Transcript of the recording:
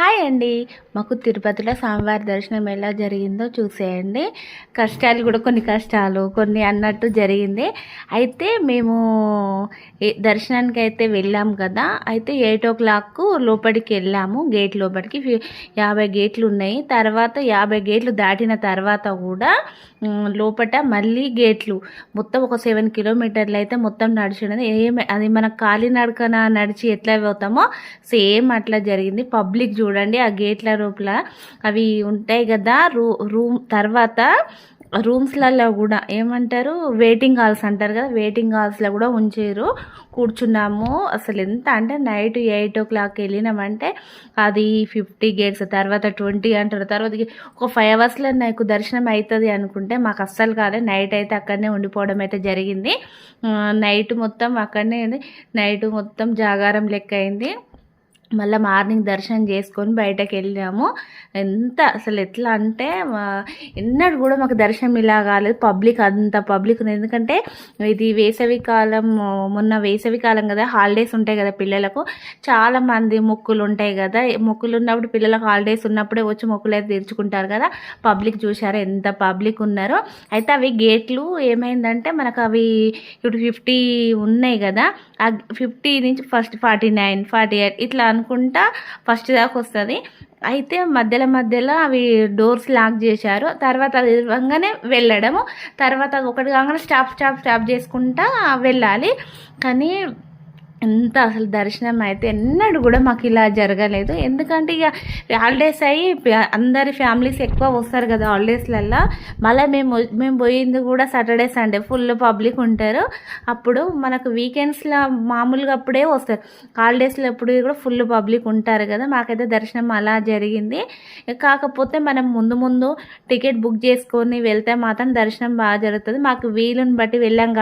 Hi అండి. మాకు తిరుపతిలో స్వామివారి దర్శనం ఎలా జరిగిందో చూసేయండి. కష్టాలు కూడా కొన్ని కష్టాలు కొన్ని అన్నట్టు జరిగింది. అయితే మేము దర్శనానికి అయితే వెళ్ళాం కదా. అయితే 8 లోపలికి వెళ్ళాము. గేట్ లోపలికి 50 గేట్లు ఉన్నాయి. తర్వాత 50 గేట్లు దాటిన తర్వాత కూడా లోపట మళ్ళీ గేట్లు మొత్తం ఒక 7 కిలోమీటర్లు అయితే మొత్తం నడిచినది. అది మన కాలినడకన నడిచి ఎట్లా పోతామో సేమ్ అట్లా జరిగింది. పబ్లిక్ చూడండి ఆ గేట్ల రూపల అవి ఉంటాయి కదా. రూమ్ తర్వాత రూమ్స్లలో కూడా ఏమంటారు వెయిటింగ్ హాల్స్ అంటారు కదా, వెయిటింగ్ హాల్స్లో కూడా ఉంచారు. కూర్చున్నాము. అసలు ఎంత అంటే నైట్ 8 వెళ్ళినామంటే అది 50 గేట్స్, తర్వాత 20 అంటారు. తర్వాత ఒక 5 అవర్స్లో నాకు దర్శనం అవుతుంది అనుకుంటే మాకు అస్సలు కాలేదు. నైట్ అయితే అక్కడనే ఉండిపోవడం అయితే జరిగింది. నైట్ మొత్తం అక్కడనే, నైట్ మొత్తం జాగారం లెక్క అయింది. మళ్ళీ మార్నింగ్ దర్శనం చేసుకొని బయటకు వెళ్ళాము. అసలు ఎట్లా అంటే ఎన్నడూ కూడా మాకు దర్శనం ఇలా కాలేదు. పబ్లిక్ అంత పబ్లిక్ ఉంది. ఎందుకంటే ఇది వేసవికాలం, మొన్న వేసవికాలం కదా, హాలిడేస్ ఉంటాయి కదా పిల్లలకు. చాలామంది మొక్కులు ఉంటాయి కదా, మొక్కులు ఉన్నప్పుడు పిల్లలకు హాలిడేస్ ఉన్నప్పుడే వచ్చి మొక్కులు అయితే తీర్చుకుంటారు కదా. పబ్లిక్ చూసారా ఎంత పబ్లిక్ ఉన్నారో. అయితే అవి గేట్లు ఏమైందంటే మనకు అవి ఇప్పుడు 50 ఉన్నాయి కదా, ఆ 50 నుంచి ఫస్ట్ 49, 48 ఇట్లా అనుకుంటా ఫస్ట్ దాకా వస్తుంది. అయితే మధ్యలో అవి డోర్స్ లాక్ చేశారు. తర్వాత అది ఇవ్వగానే వెళ్ళడము, తర్వాత ఒకటి కాగానే స్టాప్ చేసుకుంటా వెళ్ళాలి. కానీ అసలు దర్శనం అయితే ఎన్నడూ కూడా మాకు ఇలా జరగలేదు. ఎందుకంటే ఇక హాలిడేస్ అయ్యి అందరి ఫ్యామిలీస్ ఎక్కువ వస్తారు కదా హాలిడేస్లల్లో. మళ్ళీ మేము పోయింది కూడా సాటర్డే సండే ఫుల్ పబ్లిక్ ఉంటారు. అప్పుడు మనకు వీకెండ్స్లో మామూలుగా అప్పుడే వస్తారు, హాలిడేస్లో అప్పుడు కూడా ఫుల్ పబ్లిక్ ఉంటారు కదా. మాకైతే దర్శనం అలా జరిగింది. కాకపోతే మనం ముందు టికెట్ బుక్ చేసుకొని వెళ్తే మాత్రం దర్శనం బాగా జరుగుతుంది. మాకు వీలుని బట్టి వెళ్ళాం.